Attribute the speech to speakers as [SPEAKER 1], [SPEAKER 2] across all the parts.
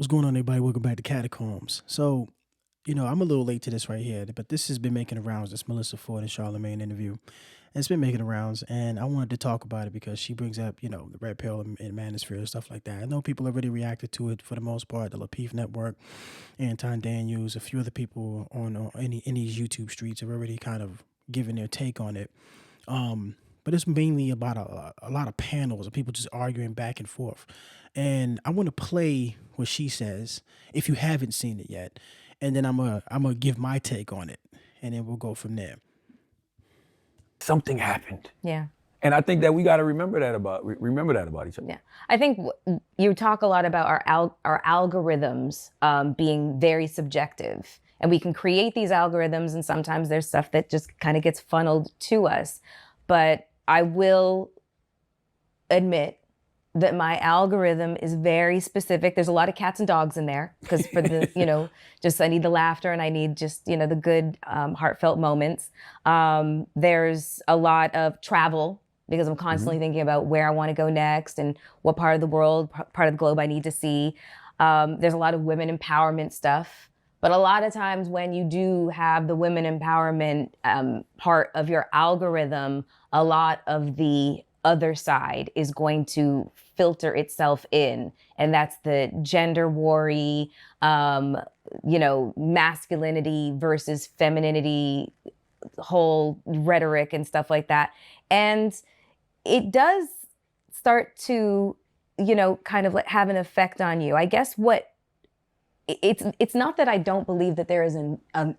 [SPEAKER 1] What's going on, everybody? Welcome back to Catacombs. So, I'm a little late to this right here, but this has been making the rounds. This Melyssa Ford and Charlemagne interview. And it's been making the rounds, and I wanted to talk about it because she brings up, the red pill and manosphere and stuff like that. I know people already reacted to it for the most part. The Lapeef Network, Anton Daniels, a few other people on in these YouTube streets have already kind of given their take on it. But it's mainly about a lot of panels of people just arguing back and forth. And I want to play what she says if you haven't seen it yet, and then I'm gonna give my take on it, and then we'll go from there.
[SPEAKER 2] Something happened.
[SPEAKER 3] Yeah.
[SPEAKER 2] And I think that we got to remember that about each other.
[SPEAKER 3] Yeah. I think you talk a lot about our algorithms being very subjective, and we can create these algorithms, and sometimes there's stuff that just kind of gets funneled to us. But I will admit that my algorithm is very specific. There's a lot of cats and dogs in there because for the, just I need the laughter and I need just, the good heartfelt moments. There's a lot of travel because I'm constantly thinking about where I want to go next and what part of the world, part of the globe I need to see. There's a lot of women empowerment stuff. But a lot of times when you do have the women empowerment part of your algorithm, a lot of the other side is going to filter itself in. And that's the gender war-y, masculinity versus femininity, whole rhetoric and stuff like that. And it does start to, kind of have an effect on you. I guess it's not that I don't believe that there is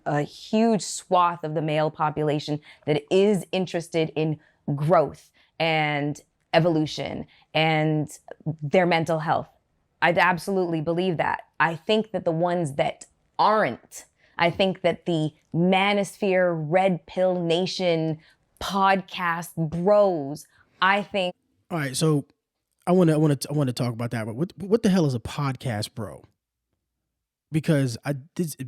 [SPEAKER 3] a huge swath of the male population that is interested in growth and evolution and their mental health. I'd absolutely believe that. I think that the ones that aren't, I think that the manosphere, red pill nation podcast bros, I think.
[SPEAKER 1] All right, so I want to talk about that. But what the hell is a podcast, bro? Because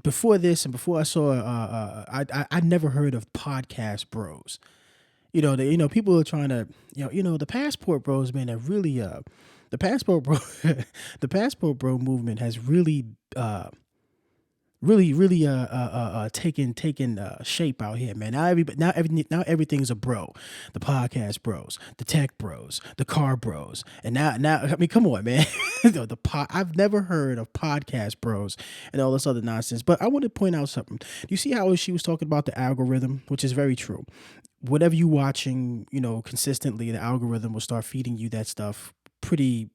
[SPEAKER 1] before this and before I saw, I never heard of podcast bros. People are trying to, the passport bros, man, are really, the passport bro, the passport bro movement has really taken shape out here, man. Now everything's a bro. The podcast bros, the tech bros, the car bros, and now I mean, come on, man. I've never heard of podcast bros and all this other nonsense. But I want to point out something. You see how she was talking about the algorithm, which is very true. Whatever you watching, consistently, the algorithm will start feeding you that stuff pretty,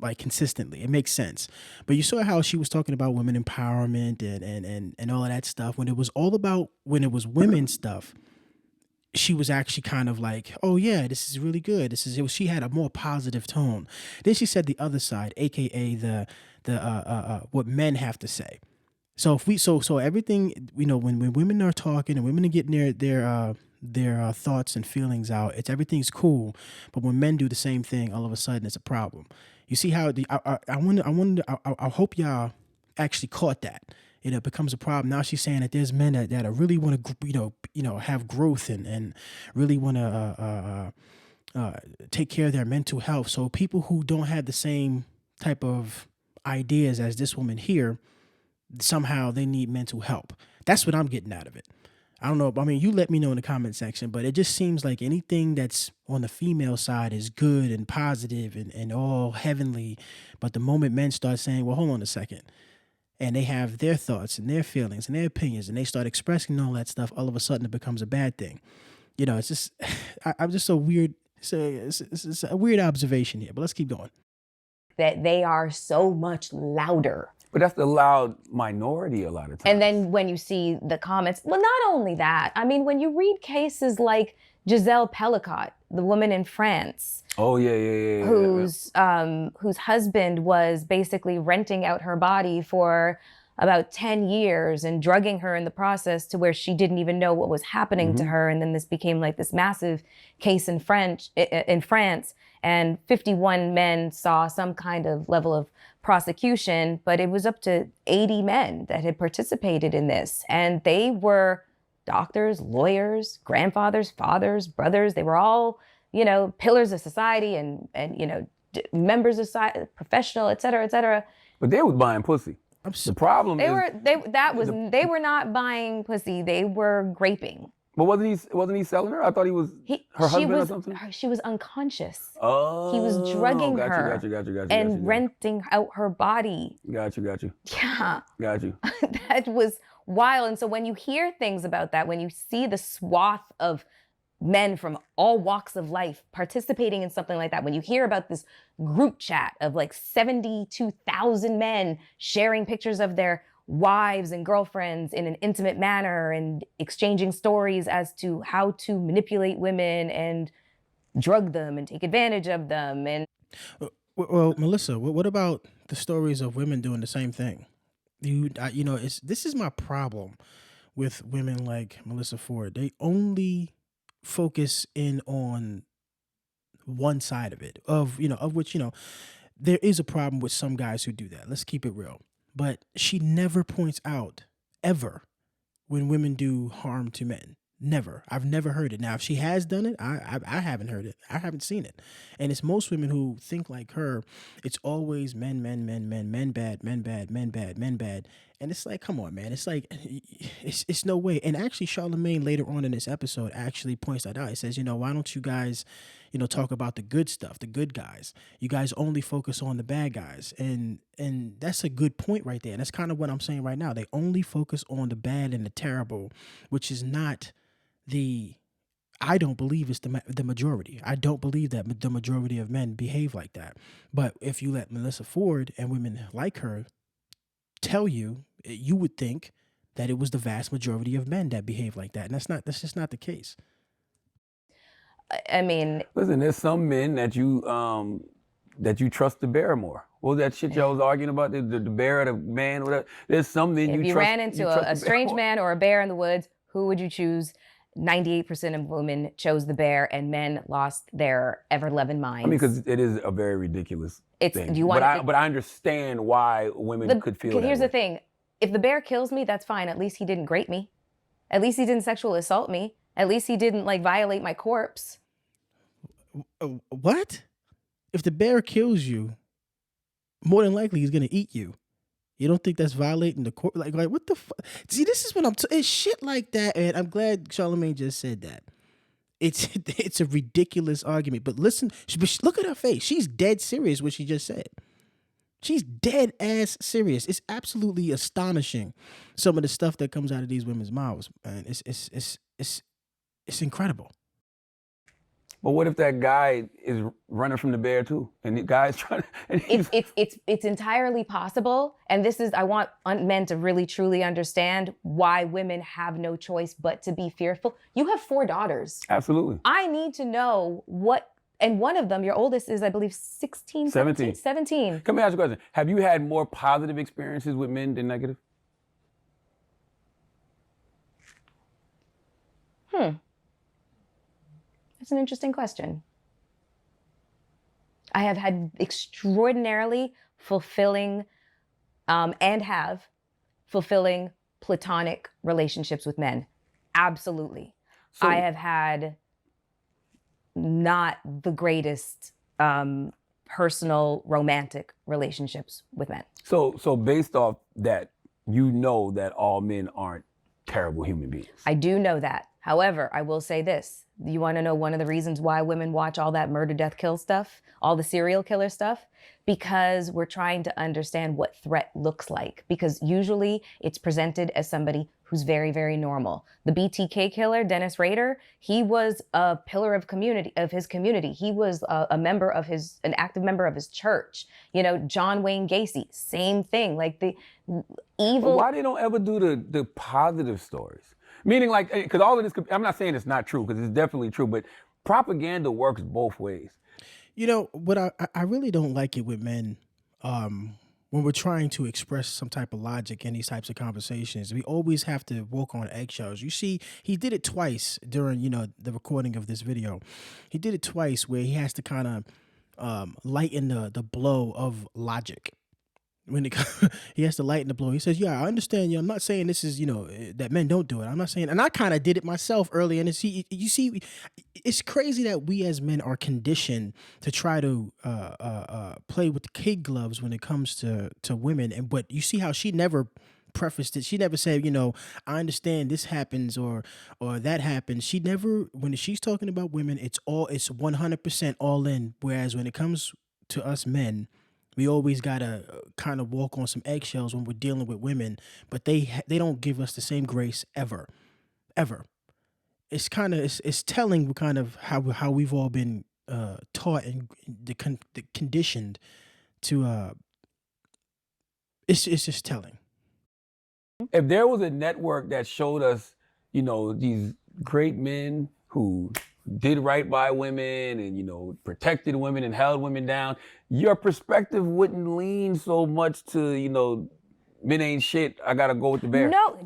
[SPEAKER 1] like consistently. It makes sense. But you saw how she was talking about women empowerment and all of that stuff. When it was women stuff, she was actually kind of like, oh yeah, this is really good. She had a more positive tone. Then she said the other side, aka the what men have to say. So so everything, when women are talking and women are getting their thoughts and feelings out, everything's cool. But when men do the same thing, all of a sudden it's a problem. You see how I hope y'all actually caught that. It becomes a problem. Now she's saying that there's men that really want to, have growth and really want to take care of their mental health. So people who don't have the same type of ideas as this woman here, somehow they need mental help. That's what I'm getting out of it. I don't know. I mean, you let me know in the comment section, but it just seems like anything that's on the female side is good and positive and all heavenly. But the moment men start saying, well, hold on a second, and they have their thoughts and their feelings and their opinions and they start expressing all that stuff, all of a sudden it becomes a bad thing. It's just, I'm just so weird. It's a weird observation here, but let's keep going.
[SPEAKER 3] That they are so much louder.
[SPEAKER 2] But that's the loud minority a lot of times.
[SPEAKER 3] And then when you see the comments, well, not only that, I mean, when you read cases like Giselle Pellicot, the woman in France.
[SPEAKER 2] Oh, yeah.
[SPEAKER 3] Whose husband was basically renting out her body for about 10 years and drugging her in the process to where she didn't even know what was happening to her. And then this became like this massive case in France. And 51 men saw some kind of level of prosecution, but it was up to 80 men that had participated in this. And they were doctors, lawyers, grandfathers, fathers, brothers. They were all, pillars of society and members of society, professional, et cetera, et cetera.
[SPEAKER 2] But they was buying pussy.
[SPEAKER 1] I'm
[SPEAKER 2] The
[SPEAKER 1] so,
[SPEAKER 2] problem
[SPEAKER 3] They
[SPEAKER 2] is,
[SPEAKER 3] were they were not buying pussy. They were graping.
[SPEAKER 2] but wasn't he selling her? I thought he was her husband or something.
[SPEAKER 3] She was unconscious.
[SPEAKER 2] Oh,
[SPEAKER 3] He was drugging
[SPEAKER 2] got
[SPEAKER 3] her
[SPEAKER 2] you,
[SPEAKER 3] and renting out her body.
[SPEAKER 2] Got you.
[SPEAKER 3] Yeah,
[SPEAKER 2] Got you.
[SPEAKER 3] that was wild. And so when you hear things about that, when you see the swath of men from all walks of life participating in something like that, when you hear about this group chat of like 72,000 men sharing pictures of their wives and girlfriends in an intimate manner and exchanging stories as to how to manipulate women and drug them and take advantage of them. And
[SPEAKER 1] well, Melyssa, what about the stories of women doing the same thing? This is my problem with women like Melyssa Ford. They only focus in on one side of it, of which, there is a problem with some guys who do that. Let's keep it real. But she never points out ever when women do harm to men. Never. I've never heard it. Now, if she has done it, I haven't heard it. I haven't seen it. And it's most women who think like her. It's always men, men, men, men, men bad, men bad, men bad, men bad. And it's like, come on, man. It's like, it's no way. And actually, Charlemagne later on in this episode actually points that out. He says, why don't you guys, talk about the good stuff, the good guys? You guys only focus on the bad guys. And that's a good point right there. And that's kind of what I'm saying right now. They only focus on the bad and the terrible, which is not I don't believe it's the majority. I don't believe that the majority of men behave like that. But if you let Melyssa Ford and women like her tell you, you would think that it was the vast majority of men that behave like that. And that's just not the case.
[SPEAKER 3] I mean,
[SPEAKER 2] Listen, there's some men that you trust to bear more. What was that shit y'all was arguing about? The bear or the man or whatever? There's some men
[SPEAKER 3] if you ran into a strange man or a bear in the woods, who would you choose? 98% of women chose the bear, and men lost their ever-loving minds.
[SPEAKER 2] I mean, because it is a very ridiculous thing. But I understand why women could feel that
[SPEAKER 3] Here's
[SPEAKER 2] way.
[SPEAKER 3] the thing. If the bear kills me, that's fine. At least he didn't grape me. At least he didn't sexually assault me. At least he didn't, violate my corpse.
[SPEAKER 1] What? If the bear kills you, more than likely he's going to eat you. You don't think that's violating the court? Like what the fuck? See, this is what it's shit like that, and I'm glad Charlemagne just said that. It's a ridiculous argument, but listen, look at her face. She's dead serious what she just said. She's dead ass serious. It's absolutely astonishing some of the stuff that comes out of these women's mouths, man. It's incredible.
[SPEAKER 2] But what if that guy is running from the bear too, and the guy's trying to? And
[SPEAKER 3] it's entirely possible, and this is I want men to really truly understand why women have no choice but to be fearful. You have 4 daughters.
[SPEAKER 2] Absolutely.
[SPEAKER 3] I need to know what, and one of them, your oldest, is I believe 16, 17.
[SPEAKER 2] Let me ask you a question. Have you had more positive experiences with men than negative?
[SPEAKER 3] That's an interesting question. I have had extraordinarily fulfilling and have fulfilling platonic relationships with men. Absolutely.
[SPEAKER 2] So,
[SPEAKER 3] I have had not the greatest personal romantic relationships with men.
[SPEAKER 2] So based off that, you know that all men aren't terrible human beings.
[SPEAKER 3] I do know that. However, I will say this. You want to know one of the reasons why women watch all that murder, death, kill stuff, all the serial killer stuff? Because we're trying to understand what threat looks like. Because usually it's presented as somebody who's very, very normal. The BTK killer, Dennis Rader, he was a pillar of his community. He was an active member of his church. John Wayne Gacy, same thing. Like the evil.
[SPEAKER 2] But why they don't ever do the positive stories? Meaning because all of this, I'm not saying it's not true, because it's definitely true, but propaganda works both ways.
[SPEAKER 1] What I really don't like it with men, when we're trying to express some type of logic in these types of conversations, we always have to walk on eggshells. You see, he did it twice during, the recording of this video. He did it twice where he has to kind of lighten the blow of logic. when it he has to lighten the blow. He says, "Yeah, I understand you. I'm not saying this is that men don't do it. I'm not saying." And I kind of did it myself early. And you see, it's crazy that we as men are conditioned to try to play with the kid gloves when it comes to women. And but you see how she never prefaced it. She never said, I understand this happens or that happens. She never, when she's talking about women, it's 100% all in. Whereas when it comes to us men, we always gotta kind of walk on some eggshells when we're dealing with women, but they don't give us the same grace ever, ever. It's kind of it's telling kind of how we've all been taught and conditioned to. It's just telling.
[SPEAKER 2] If there was a network that showed us, these great men who did right by women and, protected women and held women down, your perspective wouldn't lean so much to, men ain't shit, I gotta go with the bear.
[SPEAKER 3] No,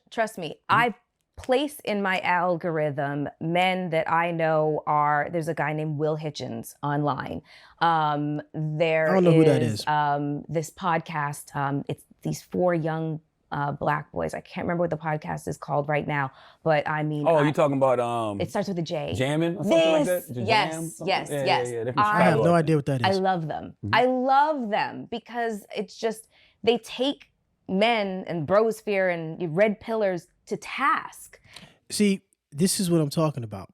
[SPEAKER 3] trust me. I place in my algorithm men that I know there's a guy named Will Hitchens online. There
[SPEAKER 1] I don't know who that is.
[SPEAKER 3] This podcast, it's these 4 young Black boys. I can't remember what the podcast is called right now, but I mean.
[SPEAKER 2] Oh, you're talking about
[SPEAKER 3] it starts with a J.
[SPEAKER 2] Jamming or something like that?
[SPEAKER 3] Yes.
[SPEAKER 1] I have no idea what that is.
[SPEAKER 3] I love them. I love them because it's just they take men and brosphere and red pillars to task.
[SPEAKER 1] See, this is what I'm talking about.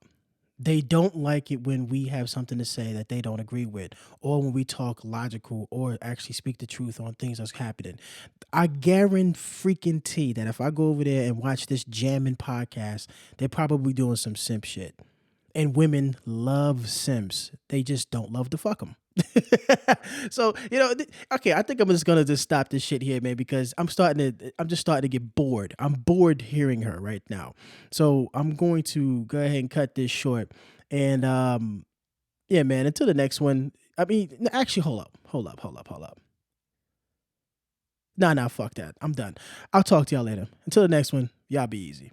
[SPEAKER 1] They don't like it when we have something to say that they don't agree with, or when we talk logical or actually speak the truth on things that's happening. I guarantee that if I go over there and watch this jamming podcast, they're probably doing some simp shit. And women love simps. They just don't love to fuck them. So, okay, I think I'm just gonna stop this shit here, man, because I'm just starting to get bored. I'm bored hearing her right now. So I'm going to go ahead and cut this short. And yeah, man, until the next one. I mean, actually, hold up. Nah, fuck that. I'm done. I'll talk to y'all later. Until the next one, y'all be easy.